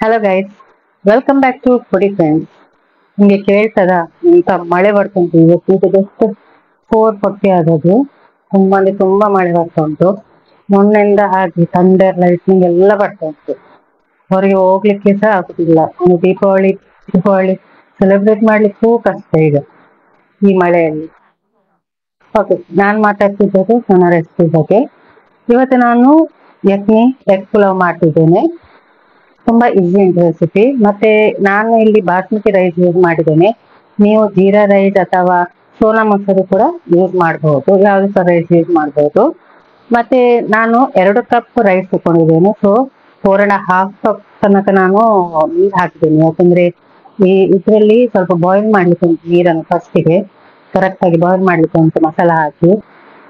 Hello guys, welcome back to foodie friends. ನಿಮಗೆ ಕೇಳ್ತದ ಇಂತ ಮಳೆ ಬರ್ತುಂಟು. ಇವತ್ತು ಇದು ಜಸ್ಟ್ 4:40 ಆಗೋದು. ತುಂಬಾ ಮಳೆ ಬರ್ತಾ ಉಂಟು. ಮೊನ್ನೆಯಿಂದ ಹಾಗೆ ಥಂಡರ್ ಲೈಟ್ನಿಂಗ್ ಎಲ್ಲ ಬರ್ತಾ ಉಂಟು. ಹೊರಗೆ ಹೋಗ್ಲಿಕ್ಕೆ ಸಹ ಆಗುದಿಲ್ಲ. ದೀಪಾವಳಿ ಸೆಲೆಬ್ರೇಟ್ ಮಾಡ್ಲಿಕ್ಕೂ ಕಷ್ಟ ಈಗ ಈ ಮಳೆಯಲ್ಲಿ. ಓಕೆ, ನಾನ್ ಮಾತಾಡ್ತಿರೋದು ನನ್ನ ರೆಸಿಪಿ ಬಗ್ಗೆ. ಇವತ್ತು ನಾನು ಯಕ್ನಿ ಎಗ್ ಪುಲಾವ್ ಮಾಡ್ತಿದ್ದೇನೆ. ತುಂಬಾ ಈಸಿ ರೆಸಿಪಿ. ಮತ್ತೆ ನಾನು ಇಲ್ಲಿ ಬಾಸ್ಮತಿ ರೈಸ್ ಯೂಸ್ ಮಾಡಿದ್ದೇನೆ. ನೀವು ಜೀರಾ ರೈಸ್ ಅಥವಾ ಸೋನಾ ಮಸೂರಿ ಕೂಡ ಯೂಸ್ ಮಾಡಬಹುದು, ಯಾವ್ದು ಸಹ ರೈಸ್ ಯೂಸ್ ಮಾಡಬಹುದು. ಮತ್ತೆ ನಾನು 2 ಕಪ್ ರೈಸ್ ತಗೊಂಡಿದ್ದೇನೆ. ಸೊ 4.5 ಕಪ್ ತನಕ ನಾನು ನೀರು ಹಾಕಿದ್ದೇನೆ. ಯಾಕಂದ್ರೆ ಇದರಲ್ಲಿ ಸ್ವಲ್ಪ ಬಾಯ್ಲ್ ಮಾಡ್ಲಿಕ್ಕೆ ಉಂಟು ನೀರನ್ನು. ಫಸ್ಟಿಗೆ ಕರೆಕ್ಟ್ ಆಗಿ ಬಾಯ್ಲ್ ಮಾಡ್ಲಿಕ್ಕೆ ಉಂಟು ಮಸಾಲ ಹಾಕಿ.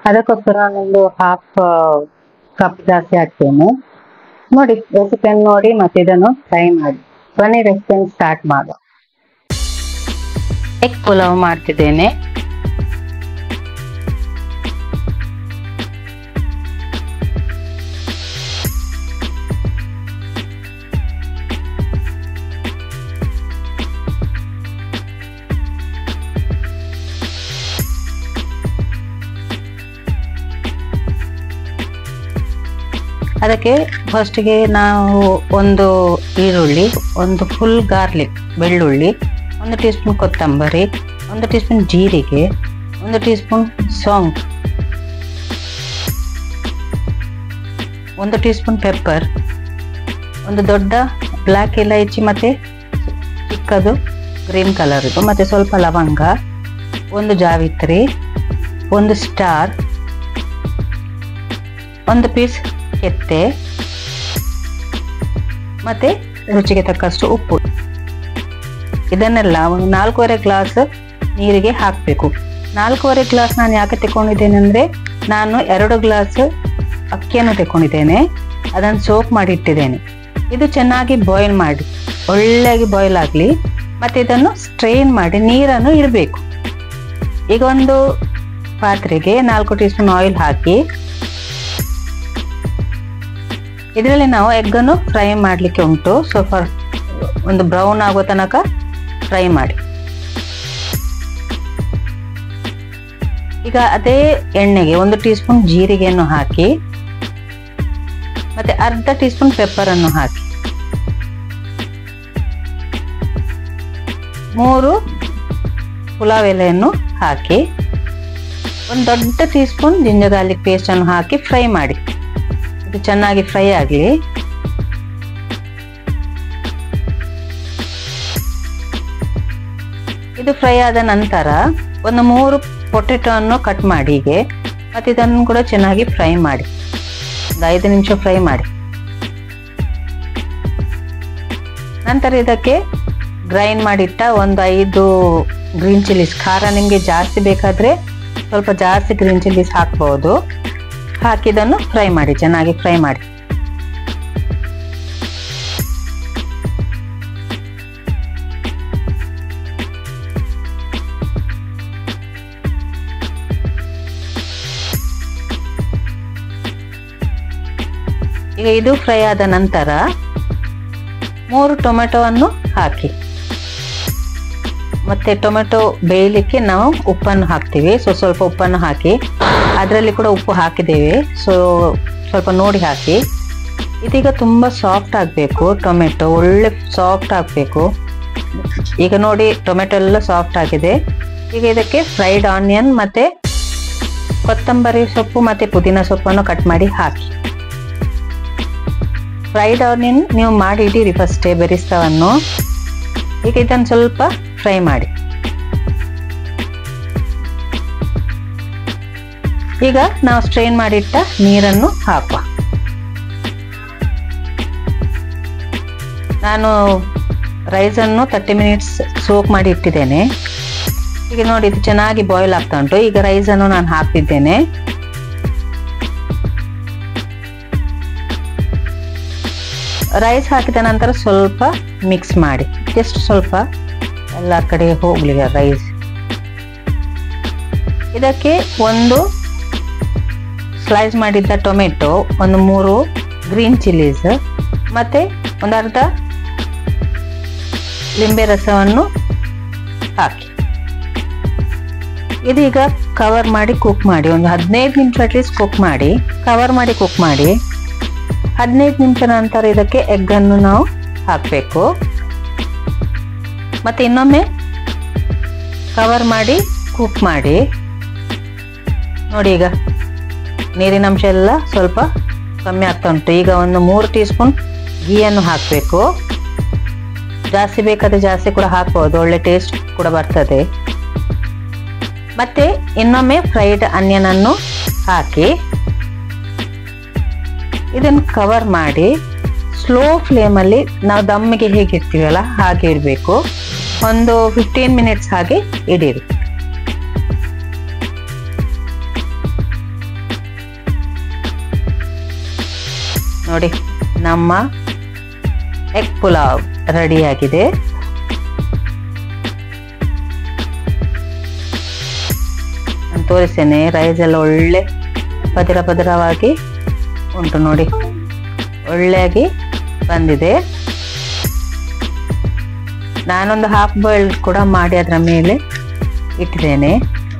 ಅದಕ್ಕೋಸ್ಕರ ನಾನೊಂದು 1/2 ಕಪ್ ಜಾಸ್ತಿ ಹಾಕ್ತೇನೆ. ನೋಡಿ, ರೆಸಿಪಿಯನ್ನು ನೋಡಿ ಮತ್ತೆ ಇದನ್ನು ಟ್ರೈ ಮಾಡಿ. ಬನ್ನಿ ರೆಸಿಪಿಯನ್ನು ಸ್ಟಾರ್ಟ್ ಮಾಡುವ. ಎಗ್ ಪುಲಾವ್ ಮಾಡ್ತಿದ್ದೇನೆ. ಅದಕ್ಕೆ ಫಸ್ಟಿಗೆ ನಾವು ಒಂದು ಈರುಳ್ಳಿ, ಒಂದು ಫುಲ್ ಗಾರ್ಲಿಕ್ ಬೆಳ್ಳುಳ್ಳಿ, 1 ಟೀ ಸ್ಪೂನ್ ಕೊತ್ತಂಬರಿ, 1 ಟೀ ಸ್ಪೂನ್ ಜೀರಿಗೆ, 1 tea spoon song, 1 tea spoon pepper, ಒಂದು ದೊಡ್ಡ ಬ್ಲ್ಯಾಕ್ ಇಲೈಚಿ ಮತ್ತೆ ಚಿಕ್ಕದು ಗ್ರೀನ್ ಕಲರ್ ಇದು, ಮತ್ತೆ ಸ್ವಲ್ಪ ಲವಂಗ, 1 ಜಾವಿತ್ರಿ, 1 ಸ್ಟಾರ್, 1 ಪೀಸ್ ಕೆತ್ತೆ, ಮತ್ತೆ ರುಚಿಗೆ ತಕ್ಕಷ್ಟು ಉಪ್ಪು. ಇದನ್ನೆಲ್ಲ ಒಂದು 4.5 ಗ್ಲಾಸ್ ನೀರಿಗೆ ಹಾಕಬೇಕು. 4.5 ಗ್ಲಾಸ್ ನಾನು ಯಾಕೆ ತಗೊಂಡಿದ್ದೇನೆ ಅಂದ್ರೆ, ನಾನು 2 ಗ್ಲಾಸ್ ಅಕ್ಕಿಯನ್ನು ತಗೊಂಡಿದ್ದೇನೆ. ಅದನ್ನು ಸೋಕ್ ಮಾಡಿ ಇಟ್ಟಿದ್ದೇನೆ. ಇದು ಚೆನ್ನಾಗಿ ಬಾಯ್ಲ್ ಮಾಡಿ, ಒಳ್ಳೆಯಾಗಿ ಬಾಯ್ಲ್ ಆಗಲಿ. ಮತ್ತೆ ಇದನ್ನು ಸ್ಟ್ರೈನ್ ಮಾಡಿ ನೀರನ್ನು ಇಡಬೇಕು. ಈಗ ಒಂದು ಪಾತ್ರೆಗೆ 4 ಟೀ ಸ್ಪೂನ್ ಆಯಿಲ್ ಹಾಕಿ, ಇದರಲ್ಲಿ ನಾವು ಎಗ್ ಅನ್ನು ಫ್ರೈ ಮಾಡಲಿಕ್ಕೆ ಉಂಟು. ಸ್ವಲ್ಪ ಒಂದು ಬ್ರೌನ್ ಆಗೋ ತನಕ ಫ್ರೈ ಮಾಡಿ. ಈಗ ಅದೇ ಎಣ್ಣೆಗೆ 1 ಟೀ ಸ್ಪೂನ್ ಜೀರಿಗೆಯನ್ನು ಹಾಕಿ, ಮತ್ತೆ ಅರ್ಧ ಟೀ ಸ್ಪೂನ್ ಪೆಪ್ಪರ್ ಅನ್ನು ಹಾಕಿ, 3 ಪುಲಾವ್ ಎಲೆಯನ್ನು ಹಾಕಿ, 1 ದೊಡ್ಡ tea spoon ginger garlic paste ಅನ್ನು ಹಾಕಿ ಫ್ರೈ ಮಾಡಿ. ಇದು ಚೆನ್ನಾಗಿ ಫ್ರೈ ಆಗಲಿ. ಇದು ಫ್ರೈ ಆದ ನಂತರ ಒಂದು 3 ಪೊಟೆಟೊ ಅನ್ನು ಕಟ್ ಮಾಡಿ ಹೀಗೆ, ಮತ್ತೆ ಇದನ್ನು ಕೂಡ ಚೆನ್ನಾಗಿ ಫ್ರೈ ಮಾಡಿ. ಒಂದು 5 ನಿಮಿಷ ಫ್ರೈ ಮಾಡಿ. ನಂತರ ಇದಕ್ಕೆ ಗ್ರೈಂಡ್ ಮಾಡಿಟ್ಟ ಒಂದು 5 ಗ್ರೀನ್ ಚಿಲ್ಲೀಸ್, ಖಾರ ನಿಮಗೆ ಜಾಸ್ತಿ ಬೇಕಾದ್ರೆ ಸ್ವಲ್ಪ ಜಾಸ್ತಿ ಗ್ರೀನ್ ಚಿಲ್ಲೀಸ್ ಹಾಕ್ಬಹುದು. ಹಾಕಿದನ್ನು ಫ್ರೈ ಮಾಡಿ, ಚೆನ್ನಾಗಿ ಫ್ರೈ ಮಾಡಿ. ಈಗ ಇದು ಫ್ರೈ ಆದ ನಂತರ 3 ಟೊಮೆಟೊವನ್ನು ಹಾಕಿ, ಮತ್ತೆ ಟೊಮೆಟೊ ಬೇಯಲಿಕ್ಕೆ ನಾವು ಉಪ್ಪನ್ನು ಹಾಕ್ತೀವಿ. ಸ್ವಲ್ಪ ಉಪ್ಪನ್ನು ಹಾಕಿ, ಅದರಲ್ಲಿ ಕೂಡ ಉಪ್ಪು ಹಾಕಿದ್ದೇವೆ. ಸ್ವಲ್ಪ ನೋಡಿ ಹಾಕಿ. ಇದೀಗ ತುಂಬ ಸಾಫ್ಟ್ ಆಗಬೇಕು. ಟೊಮೆಟೊ ಒಳ್ಳೆ ಸಾಫ್ಟ್ ಆಗಬೇಕು. ಈಗ ನೋಡಿ, ಟೊಮೆಟೊ ಎಲ್ಲ ಸಾಫ್ಟ್ ಆಗಿದೆ. ಈಗ ಇದಕ್ಕೆ ಫ್ರೈಡ್ ಆನಿಯನ್ ಮತ್ತೆ ಕೊತ್ತಂಬರಿ ಸೊಪ್ಪು ಮತ್ತೆ ಪುದೀನ ಸೊಪ್ಪನ್ನು ಕಟ್ ಮಾಡಿ ಹಾಕಿ. ಫ್ರೈಡ್ ಆನಿಯನ್ ನೀವು ಮಾಡಿ ಇಡೀರಿ ಫಸ್ಟೇ ಬೆರಿಸ್ತವನ್ನು. ಈಗ ಇದನ್ನು ಸ್ವಲ್ಪ ಫ್ರೈ ಮಾಡಿ. ಈಗ ನಾವು ಸ್ಟ್ರೈನ್ ಮಾಡಿಟ್ಟ ನೀರನ್ನು ಹಾಕುವ. ನಾನು ರೈಸನ್ನು 30 ಮಿನಿಟ್ಸ್ ಸೋಕ್ ಮಾಡಿ ಇಟ್ಟಿದ್ದೇನೆ. ಈಗ ನೋಡಿ, ಇದು ಚೆನ್ನಾಗಿ ಬಾಯ್ಲ್ ಆಗ್ತಾ ಉಂಟು. ಈಗ ರೈಸನ್ನು ನಾನು ಹಾಕ್ತಿದ್ದೇನೆ. ರೈಸ್ ಹಾಕಿದ ನಂತರ ಸ್ವಲ್ಪ ಮಿಕ್ಸ್ ಮಾಡಿ, ಜಸ್ಟ್ ಸ್ವಲ್ಪ ಎಲ್ಲ ಕಡೆ ಹೋಗ್ಲಿ ರೈಸ್. ಇದಕ್ಕೆ ಒಂದು ಸ್ಲೈಸ್ ಮಾಡಿದ್ದ ಟೊಮೆಟೊ, ಒಂದು 3 ಗ್ರೀನ್ ಚಿಲ್ಲೀಸ್, ಮತ್ತೆ ಒಂದು ಅರ್ಧ ಲಿಂಬೆ ರಸವನ್ನು ಹಾಕಿ ಇದೀಗ ಕವರ್ ಮಾಡಿ ಕುಕ್ ಮಾಡಿ ಒಂದು 15 ನಿಮಿಷ ಅಟ್ಲೀಸ್ಟ್ ಕುಕ್ ಮಾಡಿ ಕವರ್ ಮಾಡಿ ಕುಕ್ ಮಾಡಿ 15 ನಿಮಿಷ ನಂತರ ಇದಕ್ಕೆ ಎಗ್ ಅನ್ನು ನಾವು ಹಾಕಬೇಕು ಮತ್ತೆ ಇನ್ನೊಮ್ಮೆ ಕವರ್ ಮಾಡಿ ಕುಕ್ ಮಾಡಿ ನೋಡಿ ಈಗ ನೀರಿನ ಅಂಶ ಎಲ್ಲ ಸ್ವಲ್ಪ ಕಮ್ಮಿ ಆಗ್ತಾ ಉಂಟು ಈಗ ಒಂದು 3 ಟೀ ಸ್ಪೂನ್ ಗೀಯನ್ನು ಹಾಕಬೇಕು ಜಾಸ್ತಿ ಬೇಕಾದ್ರೆ ಜಾಸ್ತಿ ಕೂಡ ಹಾಕಬಹುದು ಒಳ್ಳೆ ಟೇಸ್ಟ್ ಕೂಡ ಬರ್ತದೆ ಮತ್ತೆ ಇನ್ನೊಮ್ಮೆ ಫ್ರೈಡ್ ಆನಿಯನ್ ಅನ್ನು ಹಾಕಿ ಇದನ್ನು ಕವರ್ ಮಾಡಿ ಸ್ಲೋ ಫ್ಲೇಮ್ ಅಲ್ಲಿ ನಾವು ದಮ್ಮಿಗೆ ಹೇಗೆ ಇಡ್ತೀವಲ್ಲ ಹಾಗೆ ಇಡಬೇಕು ಒಂದು 15 ಮಿನಿಟ್ಸ್ ಹಾಗೆ ಇಡಿರಿ ನೋಡಿ ನಮ್ಮ ಎಗ್ ಪುಲಾವ್ ರೆಡಿ ಆಗಿದೆ ನಾನು ತೋರಿಸ್ತೇನೆ ರೈಸ್ ಎಲ್ಲ ಒಳ್ಳೆ ಪದರವಾಗಿ ಉಂಟು ನೋಡಿ ಒಳ್ಳೆಯಾಗಿ ಬಂದಿದೆ ನಾನೊಂದು ಹಾಫ್ ಬಾಯ್ಲ್ ಕೂಡ ಮಾಡಿ ಅದರ ಮೇಲೆ ಇಟ್ಟಿದ್ದೇನೆ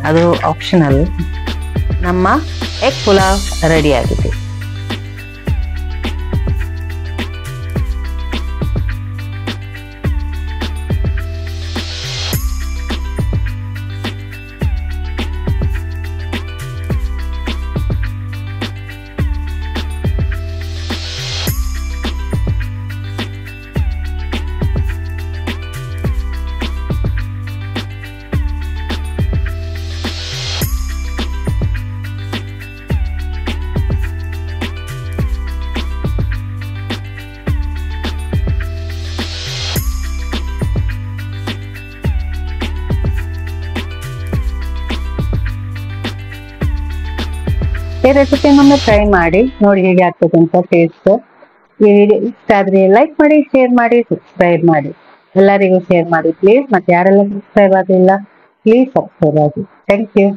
ಅದು ಆಪ್ಷನಲ್ ನಮ್ಮ ಎಗ್ ಪುಲಾವ್ ರೆಡಿ ಆಗಿದೆ ಈ ರೆಸಿಪಿಯನ್ನು ಟ್ರೈ ಮಾಡಿ ನೋಡಿ ಹೇಗೆ ಆಗ್ತದೆ ಅಂತ ಟೇಸ್ಟ್ ಈ ವಿಡಿಯೋ ಇಷ್ಟ ಆದ್ರೆ ಲೈಕ್ ಮಾಡಿ ಶೇರ್ ಮಾಡಿ ಸಬ್ಸ್ಕ್ರೈಬ್ ಮಾಡಿ ಎಲ್ಲರಿಗೂ ಶೇರ್ ಮಾಡಿ ಪ್ಲೀಸ್ ಮತ್ತೆ ಯಾರೆಲ್ಲ ಸಬ್ಸ್ಕ್ರೈಬ್ ಆಗಿಲ್ಲ ಪ್ಲೀಸ್ ಸಬ್ಸ್ಕ್ರೈಬ್ ಆಗಿ ಥ್ಯಾಂಕ್ ಯು